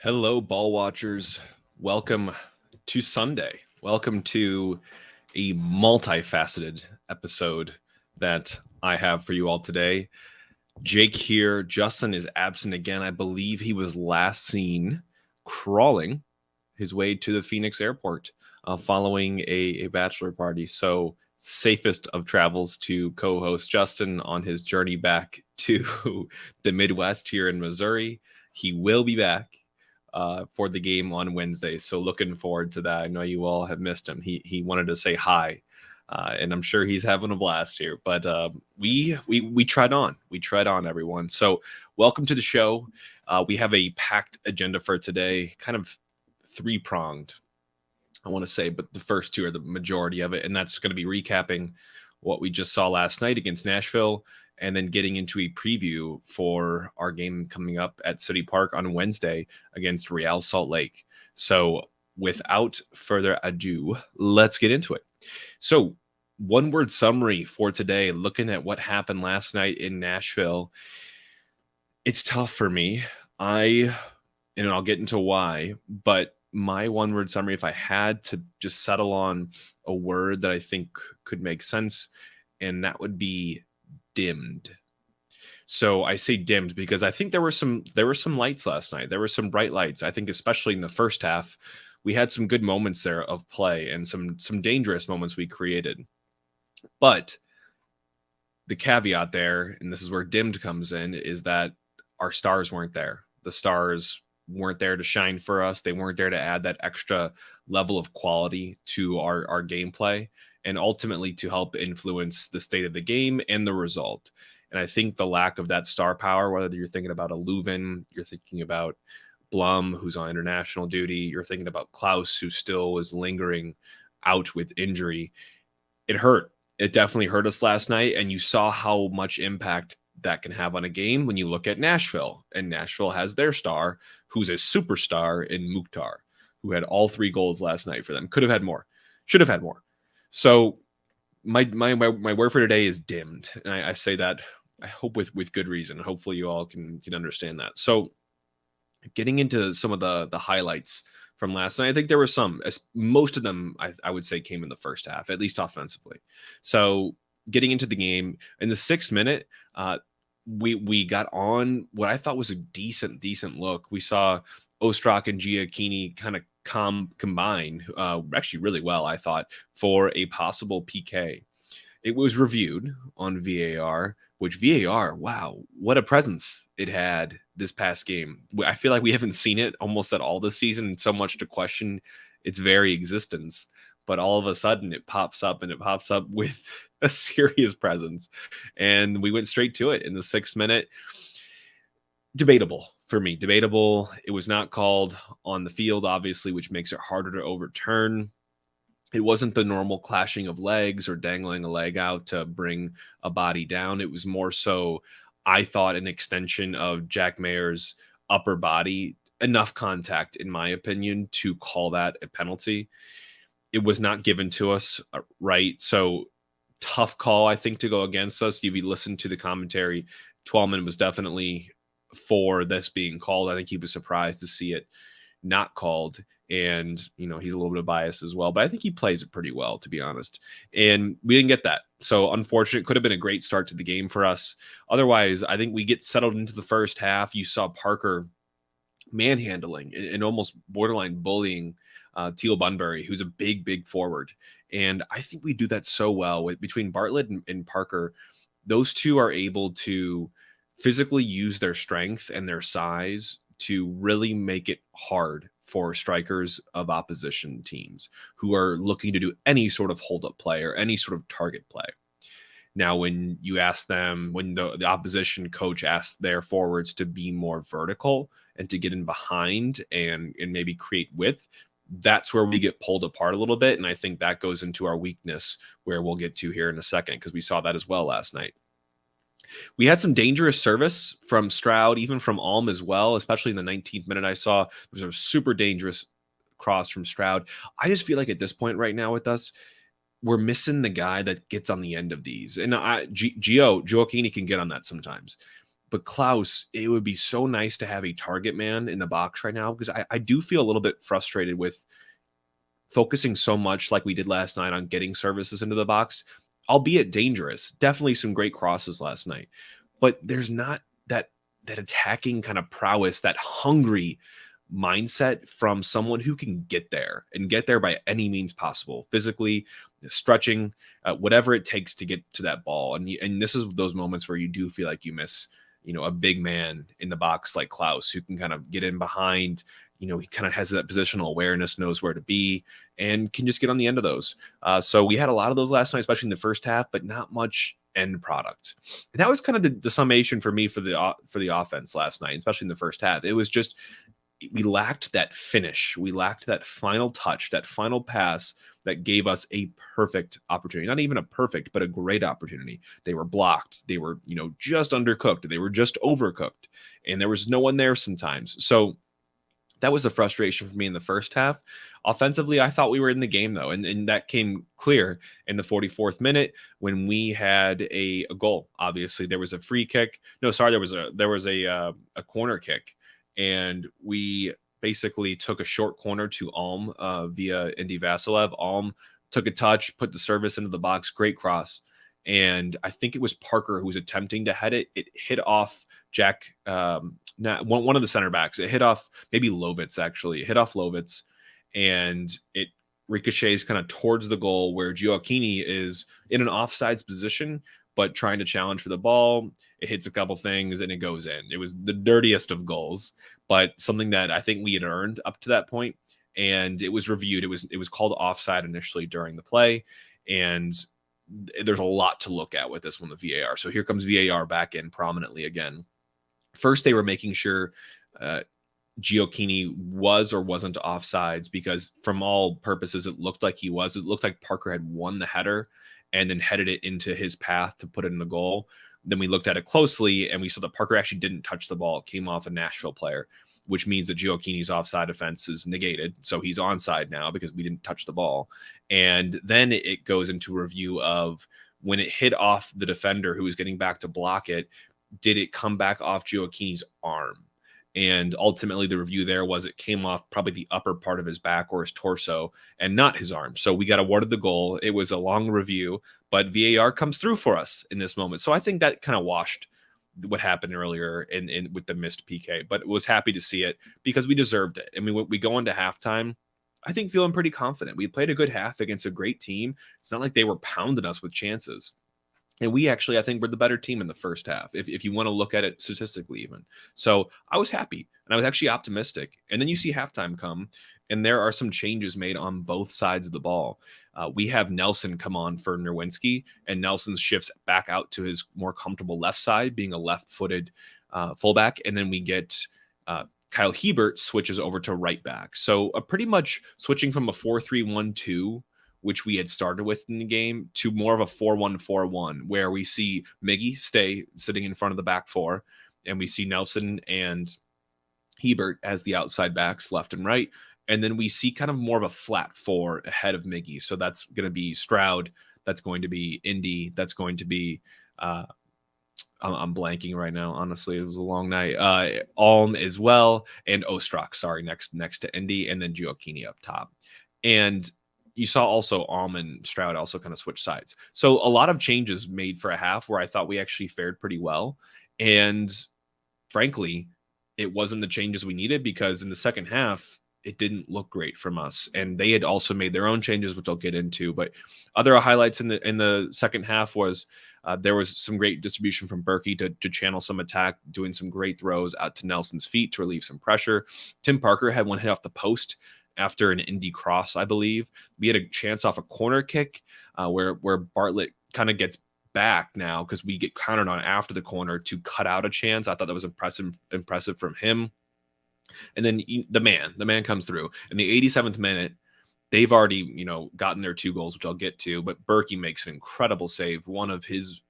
Hello, ball watchers. Welcome to Sunday. Welcome to a multifaceted episode that I have for you all today. Jake here. Justin is absent again. I believe he was last seen crawling his way to the Phoenix airport following a bachelor party. So, safest of travels to co host Justin on his journey back to the Midwest here in Missouri. He will be back for the game on Wednesday. So looking forward to that. I know you all have missed him. He wanted to say hi, and I'm sure he's having a blast here. But we tried on. We tried on, everyone. So welcome to the show. We have a packed agenda for today, kind of three-pronged, I want to say, but the first two are the majority of it, and that's going to be recapping what we just saw last night against Nashville, and then getting into a preview for our game coming up at City Park on Wednesday against Real Salt Lake. So without further ado, let's get into it. So one-word summary for today, looking at what happened last night in Nashville. It's tough for me. And I'll get into why, but my one-word summary, if I had to just settle on a word that I think could make sense, and that would be dimmed. So I say dimmed because I think there were some lights last night. There were some bright lights. I think especially in the first half, we had some good moments there of play and some dangerous moments we created. But the caveat there, and this is where dimmed comes in, is that our stars weren't there. The stars weren't there to shine for us. They weren't there to add that extra level of quality to our gameplay, and ultimately to help influence the state of the game and the result. And I think the lack of that star power, whether you're thinking about a Leuven, you're thinking about Blum, who's on international duty, you're thinking about Klaus, who still is lingering out with injury, it hurt. It definitely hurt us last night, and you saw how much impact that can have on a game when you look at Nashville. And Nashville has their star, who's a superstar in Mukhtar, who had all 3 goals last night for them. Could have had more. Should have had more. So my word for today is dimmed, and I say that, I hope with good reason. Hopefully you all can understand that. So getting into some of the highlights from last night, I think there were some. Most of them I would say came in the first half, at least offensively. So getting into the game in the 6th minute, we got on what I thought was a decent look. We saw Ostrak and Giacchini kind of combine actually really well, I thought, for a possible PK. It was reviewed on VAR, which VAR, wow, what a presence it had this past game. I feel like we haven't seen it almost at all this season, so much to question its very existence. But all of a sudden it pops up, and it pops up with a serious presence. And we went straight to it in the 6th minute. Debatable for me. Debatable. It was not called on the field, obviously, which makes it harder to overturn. It wasn't the normal clashing of legs or dangling a leg out to bring a body down. It was more so, I thought, an extension of Jack Mayer's upper body. Enough contact, in my opinion, to call that a penalty. It was not given to us, right? So tough call, I think, to go against us. If you listen to the commentary, Twellman was definitely for this being called. I think he was surprised to see it not called. And, he's a little bit biased as well, but I think he plays it pretty well, to be honest. And we didn't get that. So unfortunate. Could have been a great start to the game for us. Otherwise, I think we get settled into the first half. You saw Parker manhandling and almost borderline bullying Teal Bunbury, who's a big forward. And I think we do that so well between Bartlett and Parker. Those two are able to physically use their strength and their size to really make it hard for strikers of opposition teams who are looking to do any sort of hold-up play or any sort of target play. Now, when you ask them, when the opposition coach asks their forwards to be more vertical and to get in behind and maybe create width, that's where we get pulled apart a little bit. And I think that goes into our weakness, where we'll get to here in a second, because we saw that as well last night. We had some dangerous service from Stroud, even from Alm as well, especially in the 19th minute. I saw there was a super dangerous cross from Stroud. I just feel like at this point right now with us, we're missing the guy that gets on the end of these. And Gio Koenig can get on that sometimes. But Klaus, it would be so nice to have a target man in the box right now, because I do feel a little bit frustrated with focusing so much like we did last night on getting services into the box, albeit dangerous. Definitely some great crosses last night, but there's not that attacking kind of prowess, that hungry mindset from someone who can get there and get there by any means possible, physically, stretching, whatever it takes to get to that ball. And this is those moments where you do feel like you miss, a big man in the box like Klaus, who can kind of get in behind. He kind of has that positional awareness, knows where to be, and can just get on the end of those. So we had a lot of those last night, especially in the first half, but not much end product. And that was kind of the summation for me for the offense last night, especially in the first half. It was just, we lacked that finish. We lacked that final touch, that final pass that gave us a perfect opportunity. Not even a perfect, but a great opportunity. They were blocked. They were, just undercooked. They were just overcooked. And there was no one there sometimes. So that was the frustration for me in the first half. Offensively, I thought we were in the game, though, and that came clear in the 44th minute when we had a goal. Obviously, there was a free kick. No, sorry, there was a corner kick, and we basically took a short corner to Alm via Indy Vasilev. Alm took a touch, put the service into the box, great cross, and I think it was Parker who was attempting to head it. It hit off Jack. One of the center backs. It hit off maybe Lovitz, actually. It hit off Lovitz, and it ricochets kind of towards the goal where Gioacchini is in an offsides position, but trying to challenge for the ball. It hits a couple things, and it goes in. It was the dirtiest of goals, but something that I think we had earned up to that point, and it was reviewed. It was called offside initially during the play, and there's a lot to look at with this one, the VAR. So here comes VAR back in prominently again. First, they were making sure Gioacchini was or wasn't offsides, because from all purposes, it looked like he was. It looked like Parker had won the header and then headed it into his path to put it in the goal. Then we looked at it closely, and we saw that Parker actually didn't touch the ball. It came off a Nashville player, which means that Gioacchini's offside offense is negated. So he's onside now because we didn't touch the ball. And then it goes into a review of when it hit off the defender who was getting back to block it, did it come back off Gioacchini's arm? And ultimately the review there was it came off probably the upper part of his back or his torso and not his arm. So we got awarded the goal. It was a long review, but VAR comes through for us in this moment. So I think that kind of washed what happened earlier in with the missed PK, but was happy to see it because we deserved it. I mean, we go into halftime, I think feeling pretty confident. We played a good half against a great team. It's not like they were pounding us with chances. And we actually, I think, we're the better team in the first half, if you want to look at it statistically even. So I was happy, and I was actually optimistic. And then you see halftime come, and there are some changes made on both sides of the ball. We have Nelson come on for Nerwinski, and Nelson shifts back out to his more comfortable left side, being a left-footed fullback. And then we get Kyle Hebert switches over to right back. So pretty much switching from a 4-3-1-2, which we had started with in the game, to more of a 4-1-4-1, where we see Miggy stay sitting in front of the back four, and we see Nelson and Hebert as the outside backs, left and right. And then we see kind of more of a flat four ahead of Miggy. So that's going to be Stroud. That's going to be Indy. That's going to be, I'm blanking right now. Honestly, it was a long night. Alm as well. And Ostrak, sorry, next to Indy. And then Gioacchini up top. And you saw also Alm and Stroud also kind of switch sides. So a lot of changes made for a half where I thought we actually fared pretty well. And frankly, it wasn't the changes we needed, because in the second half, it didn't look great from us. And they had also made their own changes, which I'll get into. But other highlights in the second half was there was some great distribution from Berkey to channel some attack, doing some great throws out to Nelson's feet to relieve some pressure. Tim Parker had one hit off the post after an Indy cross, I believe. We had a chance off a corner kick where Bartlett kind of gets back now because we get countered on after the corner to cut out a chance. I thought that was impressive from him. And then the man comes through in the 87th minute. They've already, gotten their 2 goals, which I'll get to, but Berkey makes an incredible save, one of his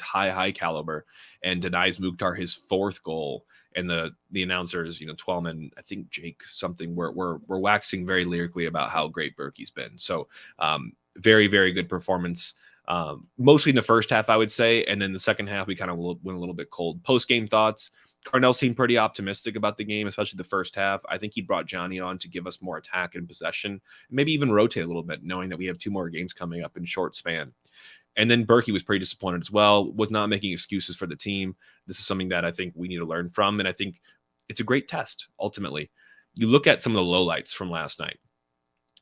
high caliber, and denies Mukhtar his 4th goal. And the announcers, Twelman, I think Jake something, we're waxing very lyrically about how great Berkey's been. So very, very good performance Mostly in the first half, I would say. And then the second half, we kind of went a little bit cold. Post-game thoughts. Carnell seemed pretty optimistic about the game, especially the first half. I think he brought Johnny on to give us more attack and possession, maybe even rotate a little bit, knowing that we have 2 more games coming up in short span. And then Berkey was pretty disappointed as well, was not making excuses for the team. This is something that I think we need to learn from, and I think it's a great test, ultimately. You look at some of the lowlights from last night.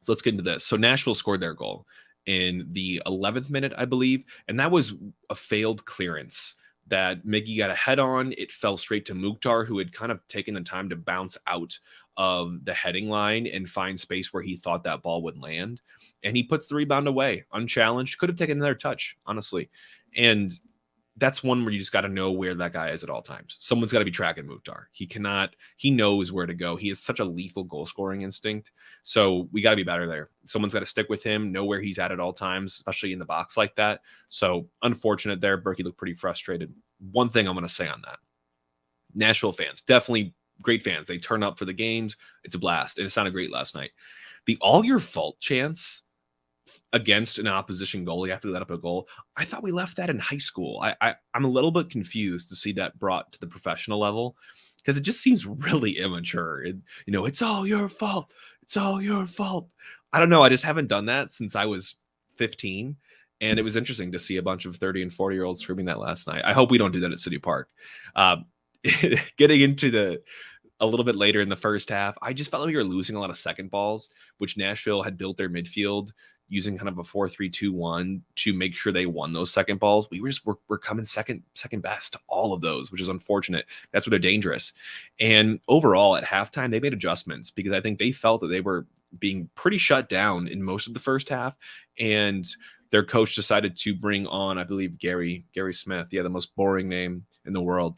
So let's get into this. So Nashville scored their goal in the 11th minute, I believe, and that was a failed clearance that Miggy got a head on. It fell straight to Mukhtar, who had kind of taken the time to bounce out of the heading line and find space where he thought that ball would land. And he puts the rebound away, unchallenged. Could have taken another touch, honestly. And that's one where you just got to know where that guy is at all times. Someone's got to be tracking Mukhtar. He knows where to go. He has such a lethal goal scoring instinct. So we got to be better there. Someone's got to stick with him, know where he's at all times, especially in the box like that. So unfortunate there. Berkey looked pretty frustrated. One thing I'm going to say on that. Nashville fans, definitely great fans. They turn up for the games. It's a blast. And it sounded great last night. The all your fault chance against an opposition goalie after they let up a goal, I thought we left that in high school. I'm a little bit confused to see that brought to the professional level because it just seems really immature. It's all your fault. It's all your fault. I don't know. I just haven't done that since I was 15. And it was interesting to see a bunch of 30 and 40-year-olds screaming that last night. I hope we don't do that at City Park. Getting into a little bit later in the first half, I just felt like we were losing a lot of second balls, which Nashville had built their midfield using kind of a 4-3-2-1 to make sure they won those second balls. We're coming second best to all of those, which is unfortunate. That's where they're dangerous. And overall at halftime, they made adjustments because I think they felt that they were being pretty shut down in most of the first half. And their coach decided to bring on, I believe, Gary Smith, the most boring name in the world,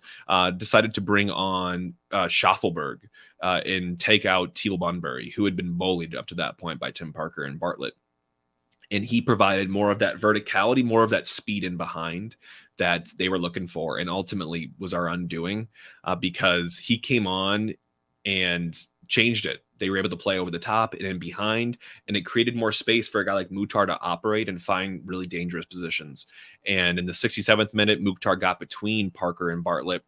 decided to bring on Schaffelberg and take out Teal Bunbury, who had been bullied up to that point by Tim Parker and Bartlett. And he provided more of that verticality, more of that speed in behind that they were looking for, and ultimately was our undoing because he came on and changed it. They were able to play over the top and in behind, and it created more space for a guy like Mukhtar to operate and find really dangerous positions. And in the 67th minute, Mukhtar got between Parker and Bartlett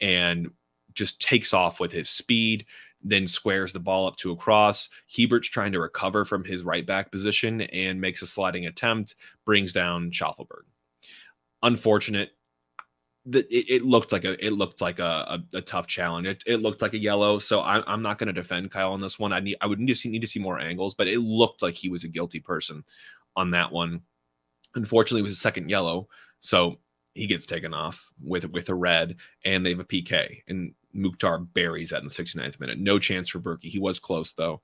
and just takes off with his speed, then squares the ball up to a cross. Hebert's trying to recover from his right back position and makes a sliding attempt, brings down Schaffelberg. Unfortunate. It looked like a tough challenge. It looked like a yellow. So I'm not going to defend Kyle on this one. I would need to see more angles, but it looked like he was a guilty person on that one. Unfortunately, it was a second yellow, so he gets taken off with a red, and they have a PK. And Mukhtar buries that in the 69th minute. No chance for Berkey. He was close though.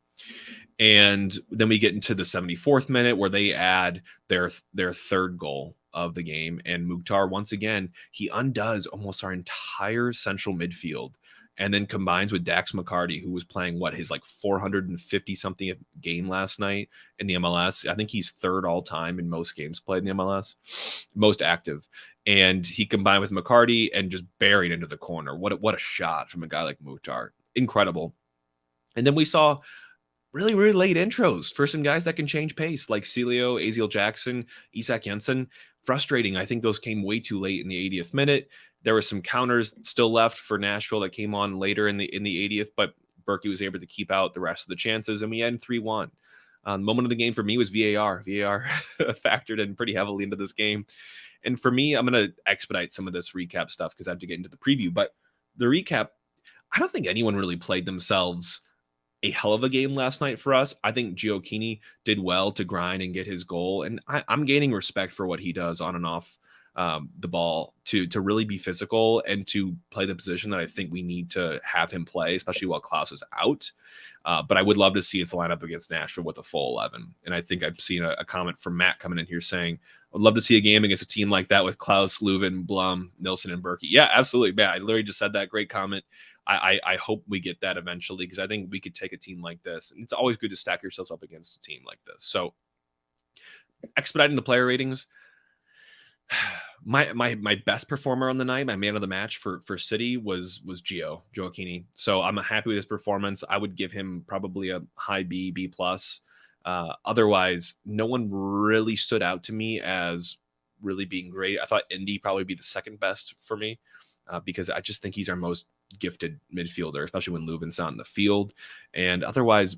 And then we get into the 74th minute where they add their third goal of the game. And Mukhtar, once again, he undoes almost our entire central midfield and then combines with Dax McCarty, who was playing his 450 something game last night in the MLS. I think he's third all time in most games played in the MLS, most active. And he combined with McCarty and just buried into the corner. What a shot from a guy like Mukhtar. Incredible. And then we saw really, really late intros for some guys that can change pace, like Celio, Aziel Jackson, Isak Jensen. Frustrating. I think those came way too late in the 80th minute. There were some counters still left for Nashville that came on later in the 80th, but Berkey was able to keep out the rest of the chances, and we end 3-1. The moment of the game for me was VAR. VAR factored in pretty heavily into this game. And for me, I'm going to expedite some of this recap stuff because I have to get into the preview. But the recap, I don't think anyone really played themselves a hell of a game last night for us. I think Koenig did well to grind and get his goal. And I'm gaining respect for what he does on and off the ball to really be physical and to play the position that I think we need to have him play, especially while Klaus is out. But I would love to see its lineup against Nashville with a full 11. And I think I've seen a comment from Matt coming in here saying, I'd love to see a game against a team like that with Klaus, Leuven, Blum, Nilsson, and Berkey. Yeah, absolutely, Matt. I literally just said that. Great comment. I hope we get that eventually because I think we could take a team like this. And it's always good to stack yourselves up against a team like this. So expediting the player ratings. My best performer on the night, my man of the match for City was Joe Koenig. So I'm happy with his performance. I would give him probably a high B plus. Otherwise, no one really stood out to me as really being great. I thought Indy probably be the second best for me because I just think he's our most gifted midfielder, especially when Leuven's not in the field. And otherwise,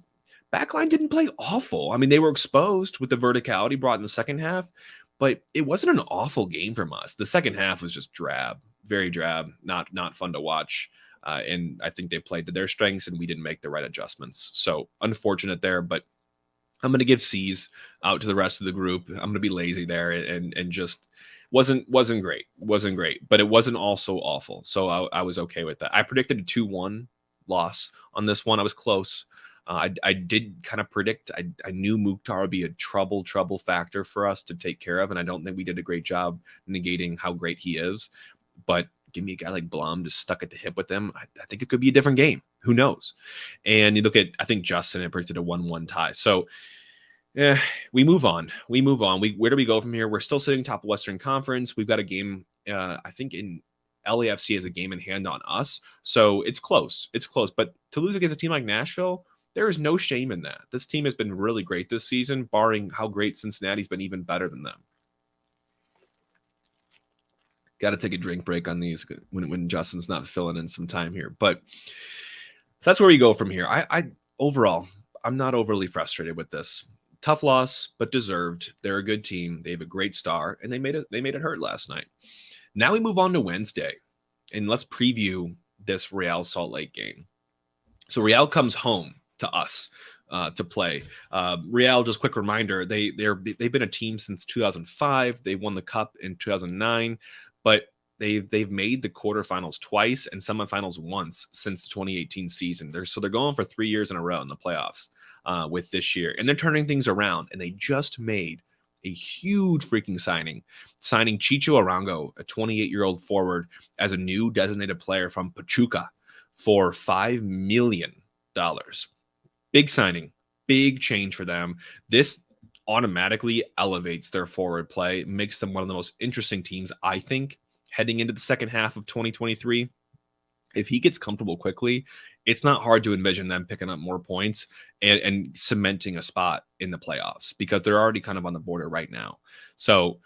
backline didn't play awful. I mean, they were exposed with the verticality brought in the second half, but it wasn't an awful game from us. The second half was just drab, very drab, not fun to watch. And I think they played to their strengths, and we didn't make the right adjustments. So unfortunate there, but I'm going to give C's out to the rest of the group. I'm going to be lazy there and just wasn't great. Wasn't great, but it wasn't also awful. So I was okay with that. I predicted a 2-1 loss on this one. I was close. I did kind of predict. I knew Mukhtar would be a trouble factor for us to take care of, and I don't think we did a great job negating how great he is. But give me a guy like Blom just stuck at the hip with them. I think it could be a different game. Who knows? And you look at, I think Justin had predicted a 1-1 tie. So yeah, we move on. Where do we go from here? We're still sitting top of Western Conference. We've got a game, I think in LAFC has a game in hand on us. So it's close. But to lose against a team like Nashville, there is no shame in that. This team has been really great this season, barring how great Cincinnati's been even better than them. Got to take a drink break on these when Justin's not filling in some time here. But so that's where we go from here. I overall, I'm not overly frustrated with this. Tough loss, but deserved. They're a good team. They have a great star, and they made it hurt last night. Now we move on to Wednesday, and let's preview this Real Salt Lake game. So Real comes home to us to play. Real, just quick reminder, they've been a team since 2005. They won the Cup in 2009, but they've made the quarterfinals twice and semifinals once since the 2018 season. They're going for 3 years in a row in the playoffs with this year, and they're turning things around. And they just made a huge freaking signing Chicho Arango, a 28-year-old forward, as a new designated player from Pachuca for $5 million. Big signing, big change for them. This automatically elevates their forward play, makes them one of the most interesting teams, I think, heading into the second half of 2023. If he gets comfortable quickly, it's not hard to envision them picking up more points and cementing a spot in the playoffs, because they're already kind of on the border right now. So,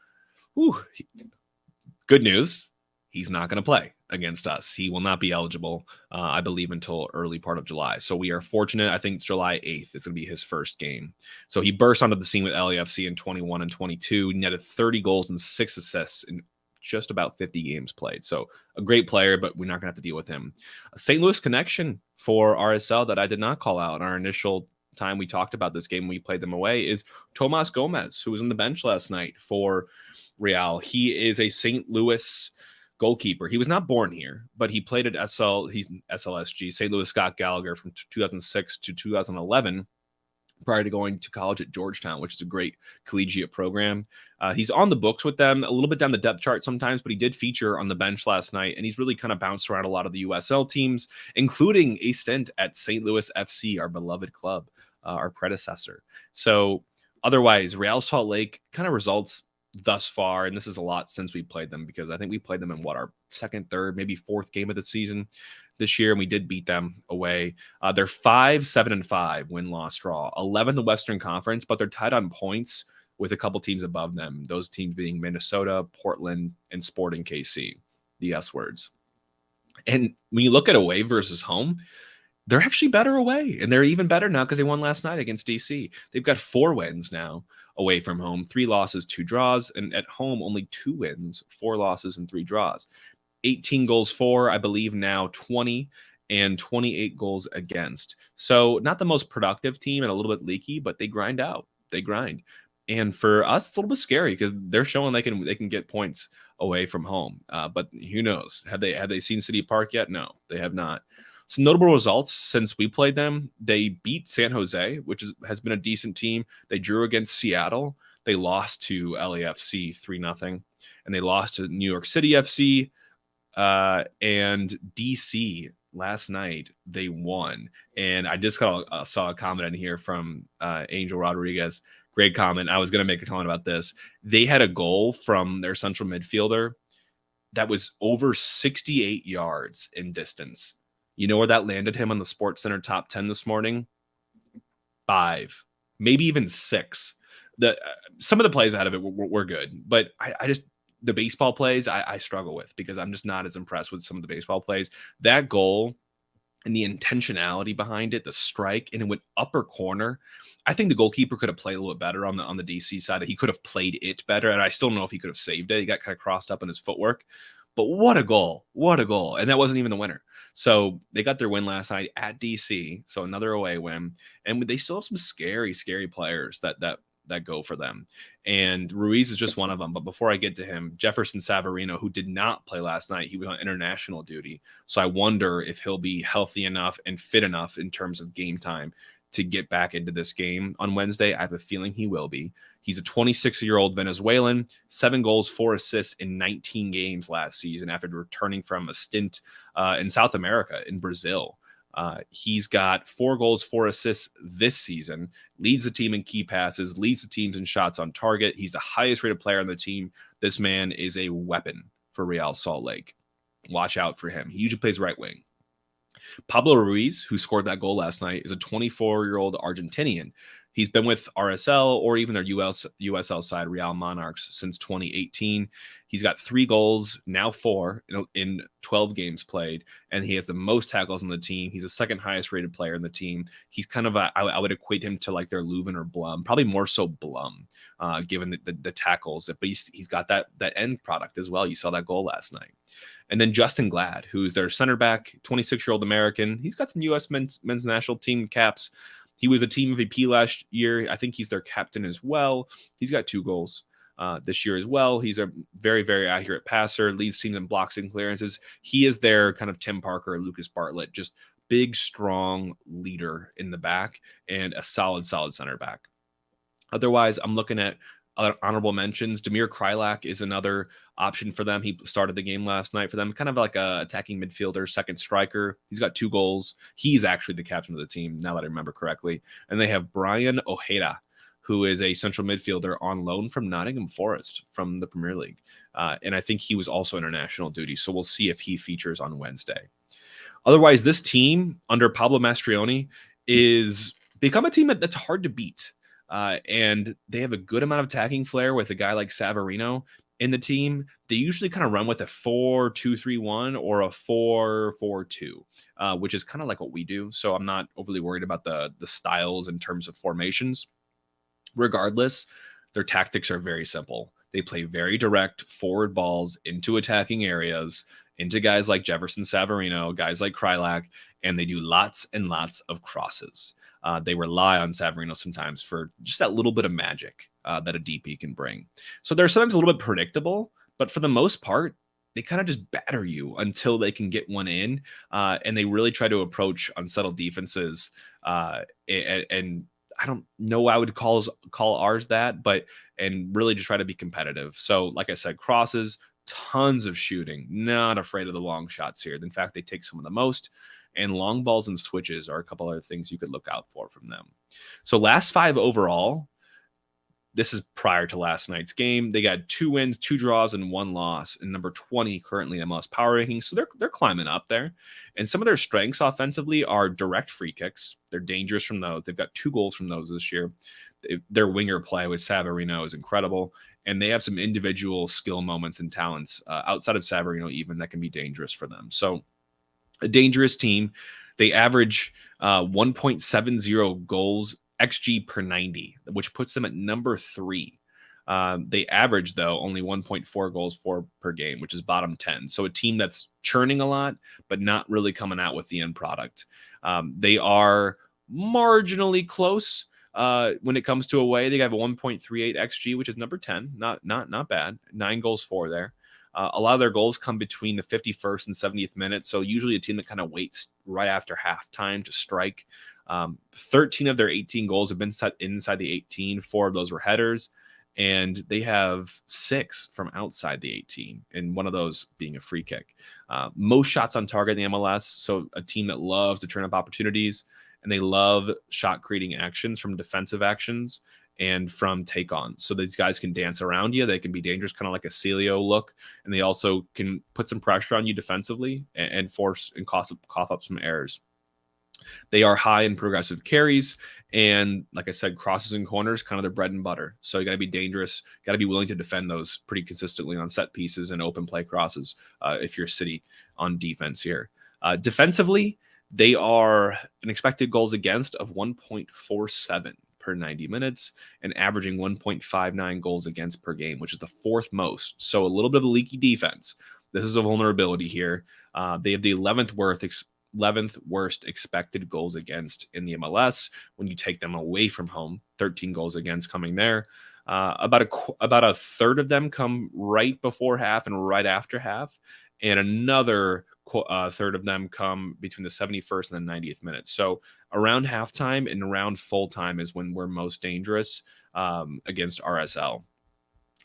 good news. He's not going to play against us. He will not be eligible, I believe, until early part of July. So we are fortunate. I think it's July 8th. It's going to be his first game. So he burst onto the scene with LAFC in 21 and 22, netted 30 goals and 6 assists in just about 50 games played. So a great player, but we're not going to have to deal with him. A St. Louis connection for RSL that I did not call out in our initial time we talked about this game when we played them away is Tomas Gomez, who was on the bench last night for Real. He is a St. Louis goalkeeper. He was not born here, but he played at SLSG, St. Louis Scott Gallagher, from 2006 to 2011, prior to going to college at Georgetown, which is a great collegiate program. He's on the books with them, a little bit down the depth chart sometimes, but he did feature on the bench last night, and he's really kind of bounced around a lot of the USL teams, including a stint at St. Louis FC, our beloved club, our predecessor. So otherwise, Real Salt Lake kind of results thus far, and this is a lot since we played them, because I think we played them in our second, third, maybe fourth game of the season this year, and we did beat them away. They're 5-7-5 win-loss draw, 11th in the Western Conference, but they're tied on points with a couple teams above them, those teams being Minnesota, Portland, and Sporting KC, the S words. And when you look at away versus home, they're actually better away, and they're even better now because they won last night against DC. They've got 4 wins now away from home, 3 losses, 2 draws, and at home only 2 wins, 4 losses, and 3 draws. 18 goals for, I believe now 20, and 28 goals against. So not the most productive team and a little bit leaky, but they grind out. They grind. And for us, it's a little bit scary because they're showing they can get points away from home. But who knows? Have they seen City Park yet? No, they have not. Some notable results since we played them: they beat San Jose, which has been a decent team. They drew against Seattle. They lost to LAFC 3-0, and they lost to New York City FC and DC last night. They won, and I just saw a comment in here from Angel Rodriguez. Great comment. I was going to make a comment about this. They had a goal from their central midfielder that was over 68 yards in distance. You know where that landed him on the Sports Center top 10 this morning? 5, maybe even 6. some of the plays out of it were good, but I just the baseball plays I struggle with because I'm just not as impressed with some of the baseball plays. That goal and the intentionality behind it, the strike, and it went upper corner. I think the goalkeeper could have played a little bit better on the DC side. He could have played it better, and I still don't know if he could have saved it. He got kind of crossed up in his footwork. But what a goal. What a goal. And that wasn't even the winner. So they got their win last night at DC. So another away win. And they still have some scary, scary players that go for them. And Ruiz is just one of them. But before I get to him, Jefferson Savarino, who did not play last night, he was on international duty. So I wonder if he'll be healthy enough and fit enough in terms of game time to get back into this game on Wednesday. I have a feeling he will be. He's a 26-year-old Venezuelan, 7 goals, 4 assists in 19 games last season after returning from a stint in South America, in Brazil. He's got 4 goals, 4 assists this season, leads the team in key passes, leads the teams in shots on target. He's the highest rated player on the team. This man is a weapon for Real Salt Lake. Watch out for him. He usually plays right wing. Pablo Ruiz, who scored that goal last night, is a 24-year-old Argentinian. He's been with RSL or even their USL side, Real Monarchs, since 2018. He's got 3 goals, now 4 in 12 games played, and he has the most tackles on the team. He's the second highest rated player in the team. He's kind of I would equate him to like their Leuven or Blum, probably more so Blum, given the tackles. But he's got that end product as well. You saw that goal last night. And then Justin Glad, who's their center back, 26-year-old American. He's got some U.S. men's national team caps. He was a team MVP last year. I think he's their captain as well. He's got 2 goals this year as well. He's a very, very accurate passer, leads teams in blocks and clearances. He is their kind of Tim Parker, Lucas Bartlett, just big, strong leader in the back and a solid center back. Otherwise, I'm looking at other honorable mentions. Damir Krylak is another option for them. He started the game last night for them, kind of like a attacking midfielder, second striker. He's got 2 goals. He's actually the captain of the team, now that I remember correctly. And they have Brian Ojeda, who is a central midfielder on loan from Nottingham Forest from the Premier League. And I think he was also international duty. So we'll see if he features on Wednesday. Otherwise, this team under Pablo Mastrioni is become a team that's hard to beat. And they have a good amount of attacking flair with a guy like Savarino in the team. They usually kind of run with a 4-2-3-1 or a 4-4-2, which is kind of like what we do. So I'm not overly worried about the styles in terms of formations. Regardless, their tactics are very simple. They play very direct forward balls into attacking areas, into guys like Jefferson Savarino, guys like Krylak, and they do lots and lots of crosses. They rely on Savarino sometimes for just that little bit of magic that a DP can bring. So they're sometimes a little bit predictable, but for the most part, they kind of just batter you until they can get one in. And they really try to approach unsettled defenses. And I don't know I would call ours that, but and really just try to be competitive. So like I said, crosses, tons of shooting, not afraid of the long shots here. In fact, they take some of the most. And long balls and switches are a couple other things you could look out for from them. So last 5 overall, this is prior to last night's game. They got 2 wins, 2 draws, and 1 loss. And number 20 currently in MLS power rankings. So they're climbing up there. And some of their strengths offensively are direct free kicks. They're dangerous from those. They've got 2 goals from those this year. Their winger play with Savarino is incredible. And they have some individual skill moments and talents outside of Savarino even that can be dangerous for them. So a dangerous team. They average 1.70 goals XG per 90, which puts them at number 3. They average, though, only 1.4 goals per game, which is bottom 10. So a team that's churning a lot, but not really coming out with the end product. They are marginally close when it comes to away. They have a 1.38 XG, which is number 10. Not bad. 9 goals for there. A lot of their goals come between the 51st and 70th minute. So usually a team that kind of waits right after halftime to strike. 13 of their 18 goals have been set inside the 18. 4 of those were headers. And they have 6 from outside the 18. And one of those being a free kick. Most shots on target in the MLS. So a team that loves to turn up opportunities. And they love shot creating actions from defensive actions and from take on. So these guys can dance around you. They can be dangerous, kind of like a Celio look. And they also can put some pressure on you defensively and force and cough up some errors. They are high in progressive carries And like I said, crosses and corners, kind of their bread and butter. So you got to be dangerous, got to be willing to defend those pretty consistently on set pieces and open play crosses if you're City on defense here. Defensively, they are an expected goals against of 1.47 per 90 minutes and averaging 1.59 goals against per game, which is the fourth most. So a little bit of a leaky defense. This is a vulnerability here. They have the 11th worst expected goals against in the MLS when you take them away from home. 13 goals against coming there. About a third of them come right before half and right after half, and another third of them come between the 71st and the 90th minute. So around halftime and around full time is when we're most dangerous against RSL.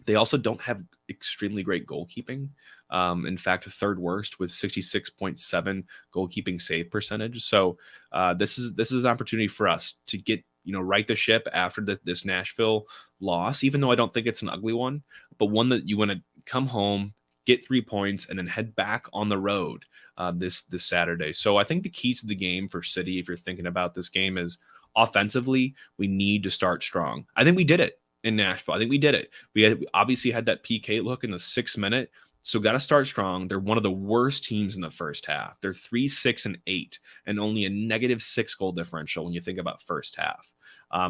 They also don't have extremely great goalkeeping. In fact, third worst with 66.7 goalkeeping save percentage. So this is an opportunity for us to get, right the ship after this Nashville loss, even though I don't think it's an ugly one, but one that you want to come home, get 3 points, and then head back on the road this Saturday. So I think the keys to the game for City, if you're thinking about this game, is offensively, we need to start strong. I think we did it in Nashville. I think we did it. We obviously had that PK look in the 6th minute. So got to start strong. They're one of the worst teams in the first half. They're 3-6-8 and only a -6 goal differential when you think about first half.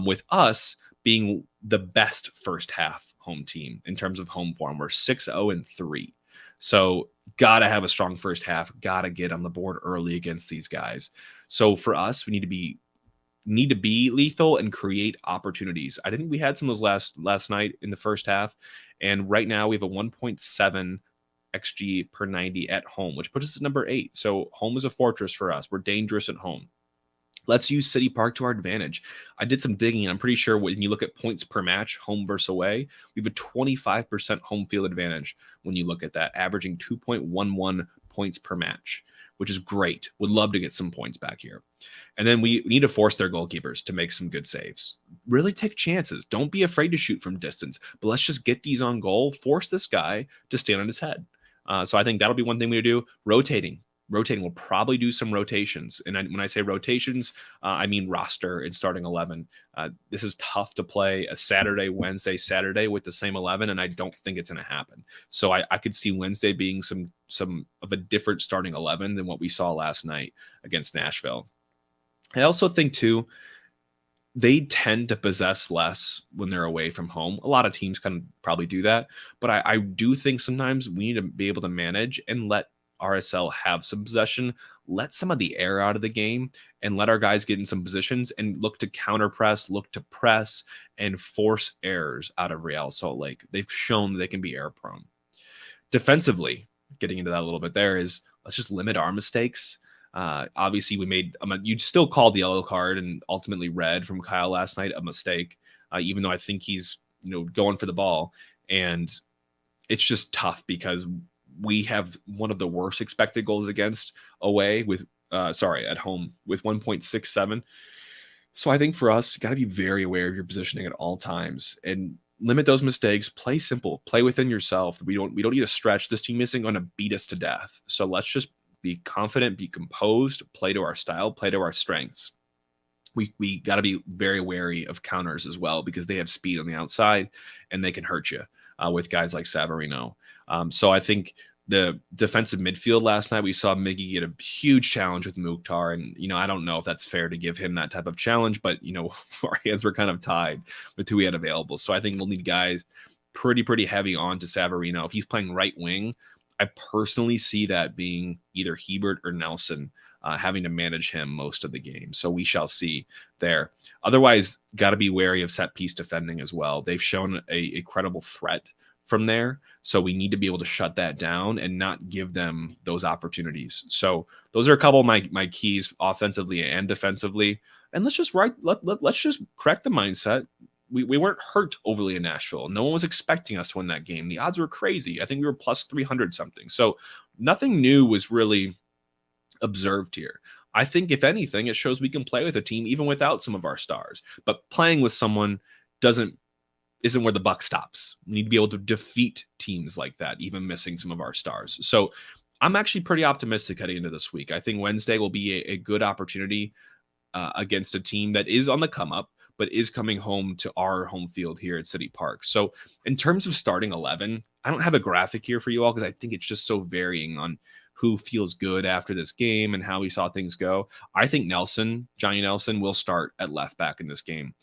With us being the best first half home team in terms of home form, we're 6-0-3. So got to have a strong first half. Got to get on the board early against these guys. So for us, we need to be lethal and create opportunities. I think we had some of those last night in the first half, and right now we have a 1.7 XG per 90 at home, which puts us at number 8. So home is a fortress for us. We're dangerous at home. Let's use City Park to our advantage. I did some digging, and I'm pretty sure when you look at points per match, home versus away, we have a 25% home field advantage when you look at that, averaging 2.11 points per match, which is great. Would love to get some points back here. And then we need to force their goalkeepers to make some good saves. Really take chances. Don't be afraid to shoot from distance, but let's just get these on goal. Force this guy to stand on his head. So I think that'll be one thing we do. Rotating. We'll probably do some rotations. And when I say rotations, I mean roster and starting 11. This is tough to play a Saturday, Wednesday, Saturday with the same 11, and I don't think it's going to happen. So I could see Wednesday being some of a different starting 11 than what we saw last night against Nashville. I also think, too, they tend to possess less when they're away from home. A lot of teams can probably do that. But I do think sometimes we need to be able to manage and let RSL have some possession, let some of the air out of the game, and let our guys get in some positions and look to counter press, look to press, and force errors out of Real Salt Lake. They've shown they can be air prone. Defensively, getting into that a little bit there, is let's just limit our mistakes. Obviously, we made you'd still call the yellow card and ultimately red from Kyle last night a mistake, even though I think he's going for the ball, and it's just tough because we have one of the worst expected goals against away with at home with 1.67. So I think for us, you got to be very aware of your positioning at all times and limit those mistakes. Play simple, play within yourself. We don't need to stretch. This team isn't going to beat us to death. So let's just be confident, be composed, play to our style, play to our strengths. We got to be very wary of counters as well because they have speed on the outside and they can hurt you with guys like Savarino. So I think the defensive midfield last night, we saw Miggy get a huge challenge with Mukhtar. And, I don't know if that's fair to give him that type of challenge, but, our hands were kind of tied with who we had available. So I think we'll need guys pretty heavy on to Savarino. If he's playing right wing, I personally see that being either Hebert or Nelson having to manage him most of the game. So we shall see there. Otherwise, got to be wary of set piece defending as well. They've shown a credible threat from there. So we need to be able to shut that down and not give them those opportunities. So those are a couple of my keys offensively and defensively. And let's just let's just correct the mindset. We weren't hurt overly in Nashville. No one was expecting us to win that game. The odds were crazy. I think we were plus 300 something. So nothing new was really observed here. I think if anything, it shows we can play with a team even without some of our stars. But playing with someone isn't where the buck stops. We need to be able to defeat teams like that, even missing some of our stars. So I'm actually pretty optimistic heading into this week. I think Wednesday will be a good opportunity against a team that is on the come up, but is coming home to our home field here at City Park. So in terms of starting 11, I don't have a graphic here for you all because I think it's just so varying on who feels good after this game and how we saw things go. I think Johnny Nelson, will start at left back in this game.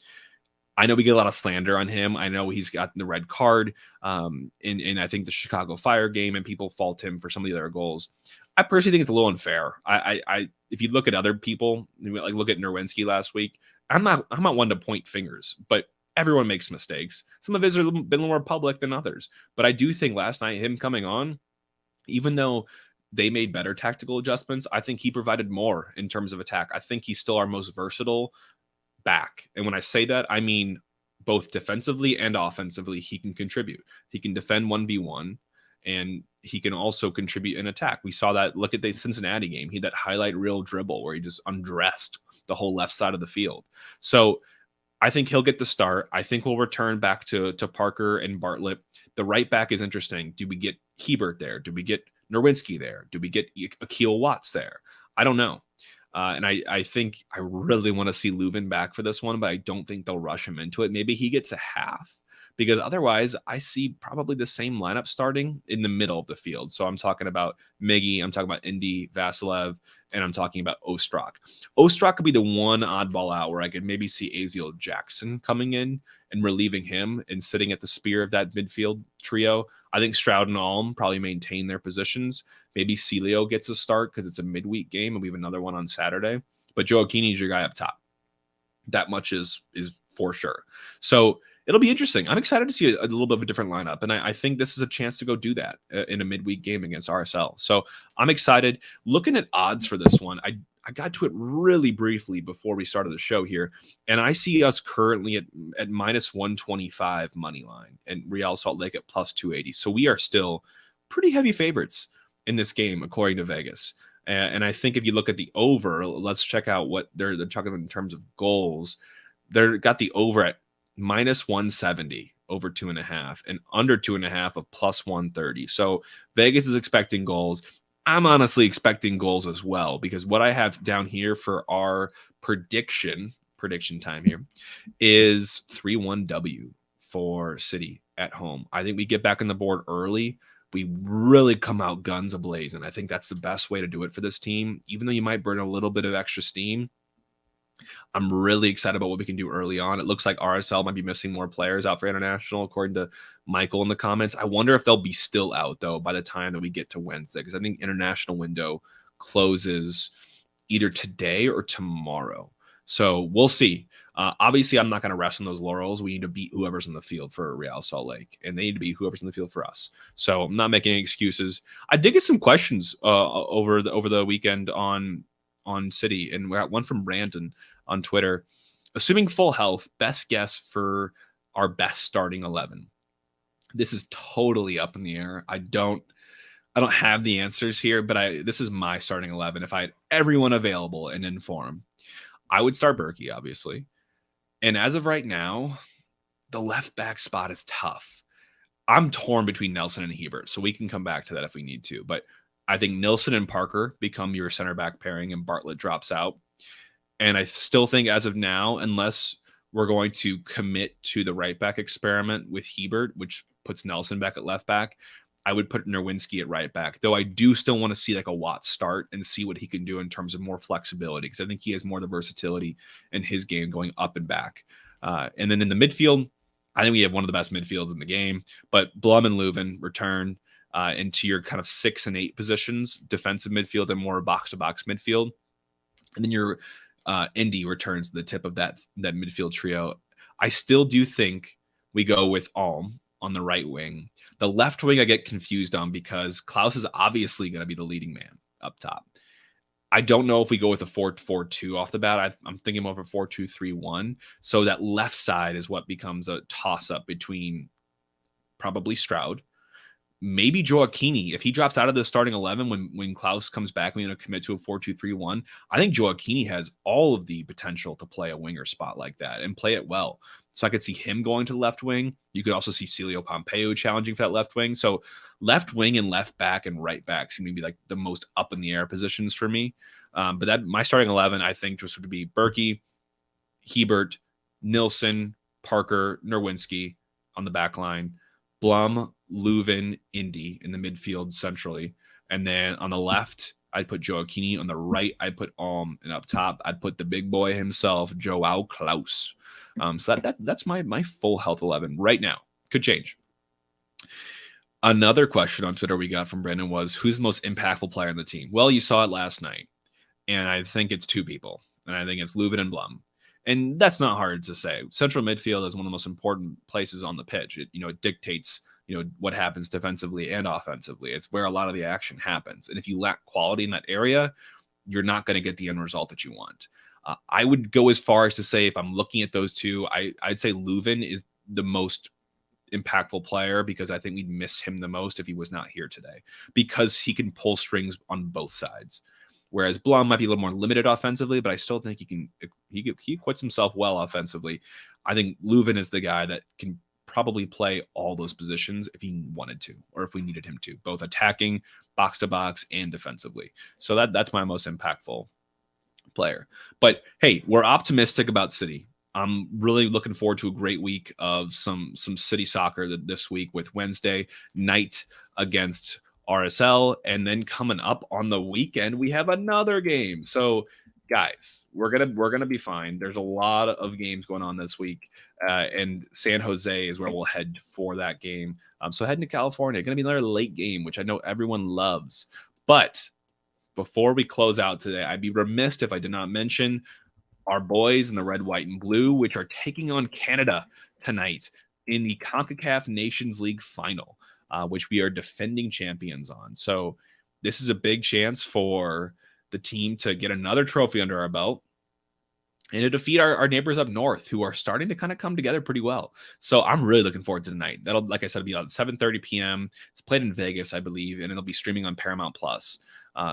I know we get a lot of slander on him. I know he's got the red card in I think the Chicago Fire game, and people fault him for some of the other goals. I personally think it's a little unfair. I if you look at other people, like look at Nerwinski last week, I'm not one to point fingers, but everyone makes mistakes. Some of his have been a little more public than others. But I do think last night, him coming on, even though they made better tactical adjustments, I think he provided more in terms of attack. I think he's still our most versatile back. And when I say that, I mean both defensively and offensively, he can contribute. He can defend 1v1, and he can also contribute in attack. We saw that. Look at the Cincinnati game. He had that highlight reel dribble where he just undressed the whole left side of the field. So I think he'll get the start. I think we'll return back to Parker and Bartlett. The right back is interesting. Do we get Hebert there? Do we get Nerwinski there? Do we get Akil Watts there? I don't know. And I think I really want to see Leuven back for this one, but I don't think they'll rush him into it. Maybe he gets a half, because otherwise I see probably the same lineup starting in the middle of the field. So I'm talking about Miggy, I'm talking about Indy, Vasilev, and I'm talking about Ostrak. Ostrak could be the one oddball out where I could maybe see Aziel Jackson coming in and relieving him and sitting at the spear of that midfield trio. I think Stroud and Alm probably maintain their positions. Maybe Celio gets a start because it's a midweek game and we have another one on Saturday. But Joaquini is your guy up top. That much is for sure. So it'll be interesting. I'm excited to see a little bit of a different lineup. And I think this is a chance to go do that in a midweek game against RSL. So I'm excited. Looking at odds for this one, I got to it really briefly before we started the show here, and I see us currently at minus 125 money line and Real Salt Lake at plus 280. So we are still pretty heavy favorites in this game, according to Vegas. And I think if you look at the over, let's check out what they're talking about in terms of goals. They're got the over at minus 170 over 2.5 and under 2.5 of plus 130. So Vegas is expecting goals. I'm honestly expecting goals as well, because what I have down here for our prediction time here is 3-1 W for City at home. I think we get back on the board early. We really come out guns ablaze, and I think that's the best way to do it for this team. Even though you might burn a little bit of extra steam, I'm really excited about what we can do early on. It looks like RSL might be missing more players out for international, according to Michael in the comments. I wonder if they'll be still out, though, by the time that we get to Wednesday, because I think international window closes either today or tomorrow. So we'll see. Obviously, I'm not going to rest on those laurels. We need to beat whoever's in the field for Real Salt Lake, and they need to beat whoever's in the field for us. So I'm not making any excuses. I did get some questions over the weekend on City, and we got one from Brandon on Twitter. Assuming full health, best guess for our best starting 11. This is totally up in the air. I don't have the answers here, but this is my starting 11. If I had everyone available and in form, I would start Berkey, obviously. And as of right now, the left back spot is tough. I'm torn between Nelson and Hebert, so we can come back to that if we need to. But I think Nilsson and Parker become your center back pairing and Bartlett drops out. And I still think as of now, unless we're going to commit to the right back experiment with Hebert, which puts Nelson back at left back, I would put Nerwinski at right back, though I do still want to see like a Watt start and see what he can do in terms of more flexibility, because I think he has more of the versatility in his game going up and back. And then in the midfield, I think we have one of the best midfields in the game, but Blum and Leuven return into your kind of 6 and 8 positions, defensive midfield and more box-to-box midfield. And then your Indy returns to the tip of that midfield trio. I still do think we go with Alm on the right wing. The left wing I get confused on because Klaus is obviously going to be the leading man up top. I don't know if we go with a 4-4-2 off the bat. I'm thinking more of a 4-2-3-1. So that left side is what becomes a toss-up between probably Stroud, maybe Joaquini. If he drops out of the starting 11 when Klaus comes back, we're going to commit to a 4-2-3-1. I think Joaquini has all of the potential to play a winger spot like that and play it well. So I could see him going to the left wing. You could also see Celio Pompeo challenging for that left wing. So left wing and left back and right back seem to be like the most up in the air positions for me. But that my starting 11, I think, just would be Berkey, Hebert, Nilsson, Parker, Nerwinski on the back line, Blum, Leuven, Indy in the midfield centrally. And then on the left, I'd put Joaquini. On the right, I'd put Alm. And up top, I'd put the big boy himself, Joao Klaus. So that's my full health 11 right now. Could change. Another question on Twitter we got from Brandon was, who's the most impactful player on the team? Well, you saw it last night. And I think it's two people. And I think it's Leuven and Blum. And that's not hard to say. Central midfield is one of the most important places on the pitch. It dictates, what happens defensively and offensively. It's where a lot of the action happens. And if you lack quality in that area, you're not going to get the end result that you want. I would go as far as to say, if I'm looking at those two, I'd say Leuven is the most impactful player, because I think we'd miss him the most if he was not here today, because he can pull strings on both sides. Whereas Blum might be a little more limited offensively, but I still think he quits himself well offensively. I think Leuven is the guy that can probably play all those positions if he wanted to, or if we needed him to, both attacking, box to box, and defensively. So that's my most impactful player. But hey, we're optimistic about City. I'm really looking forward to a great week of some City soccer this week, with Wednesday night against RSL, and then coming up on the weekend we have another game. So guys, we're gonna be fine. There's a lot of games going on this week, and San Jose is where we'll head for that game. So heading to California, gonna be another late game, which I know everyone loves. But before we close out today, I'd be remiss if I did not mention our boys in the red, white, and blue, which are taking on Canada tonight in the CONCACAF Nations League final, which we are defending champions on. So this is a big chance for the team to get another trophy under our belt and to defeat our neighbors up north, who are starting to kind of come together pretty well. So I'm really looking forward to tonight. That'll, like I said, be on 7:30 p.m. It's played in Vegas, I believe, and it'll be streaming on Paramount Plus.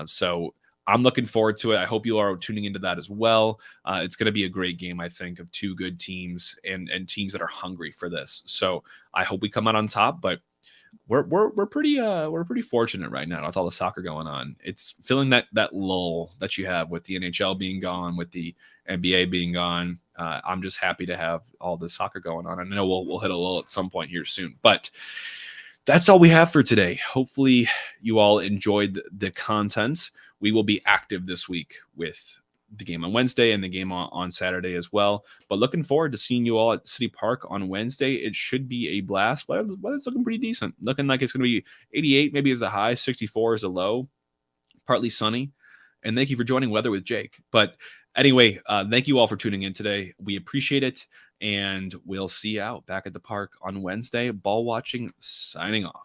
So I'm looking forward to it. I hope you are tuning into that as well. It's going to be a great game, I think, of two good teams and teams that are hungry for this. So I hope we come out on top, but we're pretty fortunate right now with all the soccer going on. It's filling that lull that you have with the NHL being gone, with the NBA being gone. I'm just happy to have all this soccer going on. I know we'll hit a lull at some point here soon, but that's all we have for today. Hopefully you all enjoyed the content. We will be active this week with the game on Wednesday and the game on Saturday as well. But looking forward to seeing you all at City Park on Wednesday. It should be a blast. But it's looking pretty decent. Looking like it's going to be 88 maybe as the high, 64 as a low, partly sunny. And thank you for joining Weather with Jake. But anyway, thank you all for tuning in today. We appreciate it. And we'll see you out back at the park on Wednesday. Ball watching, signing off.